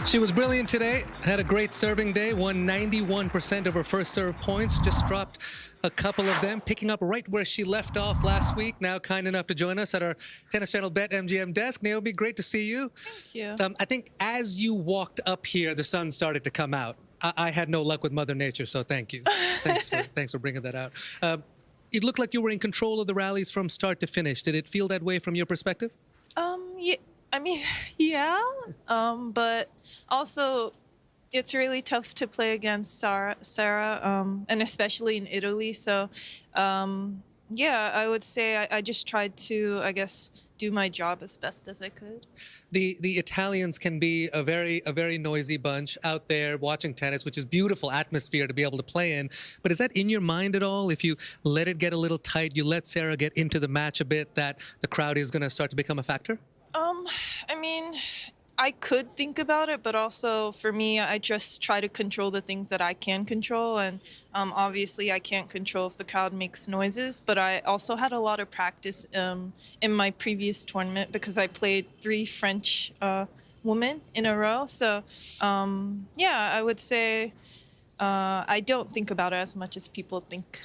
She was brilliant today, had a great serving day, won 91% of her first serve points, just dropped a couple of them, picking up right where she left off last week. Now kind enough to join us at our Tennis Channel Bet MGM desk. Naomi, great to see you. Thank you. I think as you walked up here, the sun started to come out. I had no luck with Mother Nature, so thank you. Thanks for bringing that out. It looked like you were in control of the rallies from start to finish. Did it feel that way from your perspective? Yeah, I mean, yeah, but also it's really tough to play against Sarah, and especially in Italy. So, yeah, I would say I just tried to, I guess, do my job as best as I could. The Italians can be a very noisy bunch out there watching tennis, which is beautiful atmosphere to be able to play in. But is that in your mind at all? If you let it get a little tight, you let Sarah get into the match a bit, that the crowd is going to start to become a factor? I mean, I could think about it, but also for me, I just try to control the things that I can control. And obviously, I can't control if the crowd makes noises, but I also had a lot of practice in my previous tournament because I played 3 French women in a row. So, yeah, I would say I don't think about it as much as people think.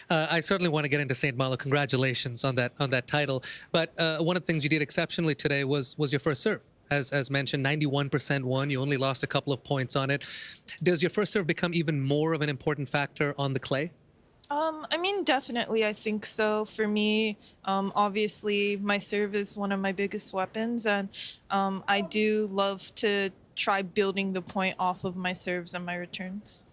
I certainly want to get into Saint-Malo. Congratulations on that title. But one of the things you did exceptionally today was your first serve. As mentioned, 91% won. You only lost a couple of points on it. Does your first serve become even more of an important factor on the clay? I mean, definitely, I think so. For me, obviously, my serve is one of my biggest weapons, and I do love to try building the point off of my serves and my returns.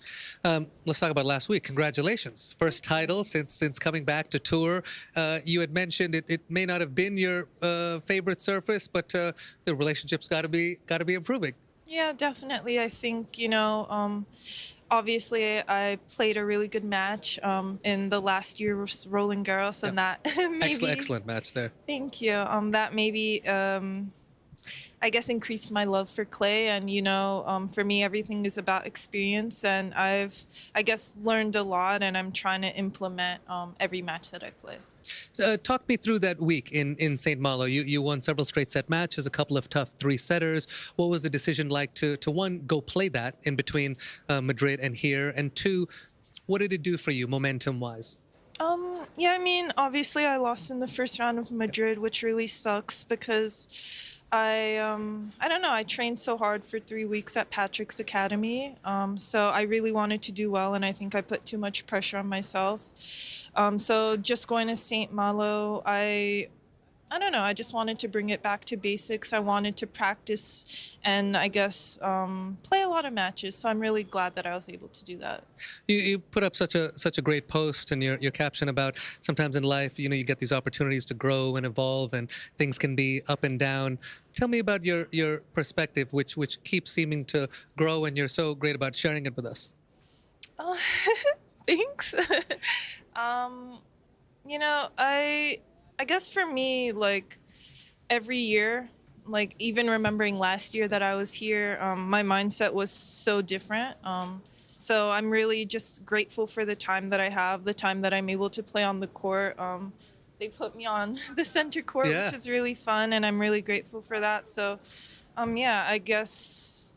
Let's talk about last week. Congratulations. First title since coming back to tour. You had mentioned it may not have been your favorite surface, but the relationship's got to be improving. Yeah, definitely. I think, obviously I played a really good match in the last year's Roland Garros, and that maybe... Excellent match there. Thank you. That maybe... I guess increased my love for clay, and for me everything is about experience, and I guess learned a lot, and I'm trying to implement every match that I play. Talk me through that week in Saint-Malo. You won several straight set matches, a couple of tough 3-setters. What was the decision like to one, go play that in between Madrid and here, and 2, what did it do for you momentum wise? Yeah, I mean, obviously I lost in the first round of Madrid, which really sucks because I don't know, I trained so hard for 3 weeks at Patrick's Academy, so I really wanted to do well, and I think I put too much pressure on myself. So just going to Saint-Malo, I don't know, I just wanted to bring it back to basics. I wanted to practice and I guess play a lot of matches, so I'm really glad that I was able to do that. You put up such a great post in your caption about sometimes in life, you get these opportunities to grow and evolve, and things can be up and down. Tell me about your perspective, which keeps seeming to grow, and you're so great about sharing it with us. Thanks. I guess for me, like, every year, like, even remembering last year that I was here, my mindset was so different. So I'm really just grateful for the time that I have, the time that I'm able to play on the court. They put me on the center court, which is really fun, and I'm really grateful for that. So, yeah, I guess,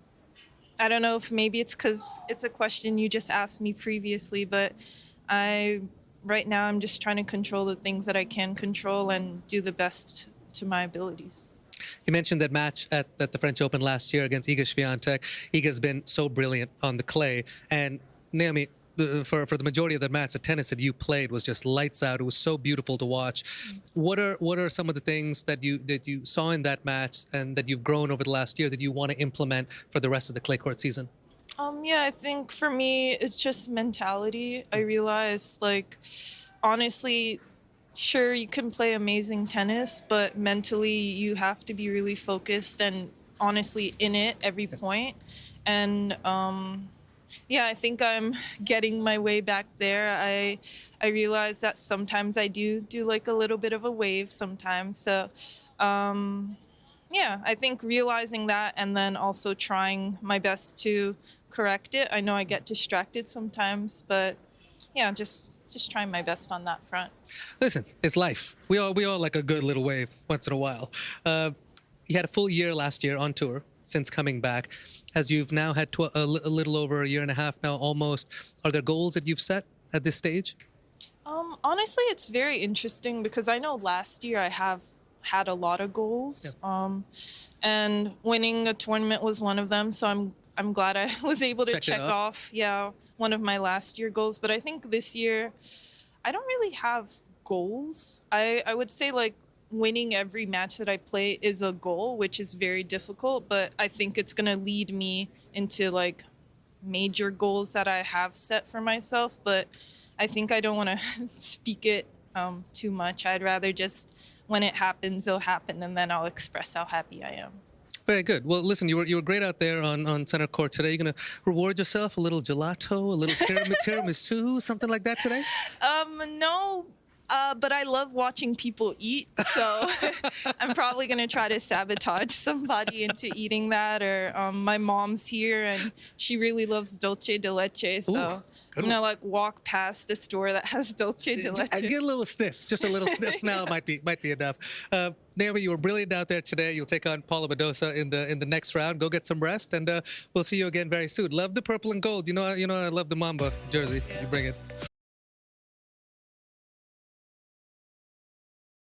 I don't know if maybe it's because it's a question you just asked me previously, but right now I'm just trying to control the things that I can control and do the best to my abilities. You mentioned that match at the French Open last year against Iga Swiatek. Iga's been so brilliant on the clay. And Naomi, for the majority of that match, the tennis that you played was just lights out. It was so beautiful to watch. What are some of the things that you saw in that match and that you've grown over the last year that you want to implement for the rest of the clay court season? Yeah, I think for me, it's just mentality. I realized, like, honestly, sure, you can play amazing tennis, but mentally you have to be really focused and honestly in it every point. And yeah, I think I'm getting my way back there. I realize that sometimes I do like a little bit of a wave sometimes. So yeah, I think realizing that and then also trying my best to correct it. I know I get distracted sometimes, but yeah, just trying my best on that front. Listen, it's life. We all like a good little wave once in a while. You had a full year last year on tour. since coming back. As you've now had a little over a year and a half now, almost, are there goals that you've set at this stage? Honestly, it's very interesting because I know last year I have had a lot of goals, and winning a tournament was one of them. So I'm glad I was able to Checked it check off, one of my last year goals. But I think this year, I don't really have goals. I would say like winning every match that I play is a goal, which is very difficult. But I think it's gonna lead me into like major goals that I have set for myself. But I think I don't want to speak it too much. I'd rather just, when it happens, it'll happen, and then I'll express how happy I am. Very good. Well, listen, you were great out there on center court today. You're gonna reward yourself a little gelato, a little tiramisu, something like that today? No. But I love watching people eat, so I'm probably gonna try to sabotage somebody into eating that. Or my mom's here and she really loves dulce de leche, so I'm gonna like walk past a store that has dulce de leche. I get a little sniff, just a little smell might be enough. Naomi, you were brilliant out there today. You'll take on Paula Badosa in the next round. Go get some rest, and we'll see you again very soon. Love the purple and gold. You know I love the Mamba jersey. You bring it.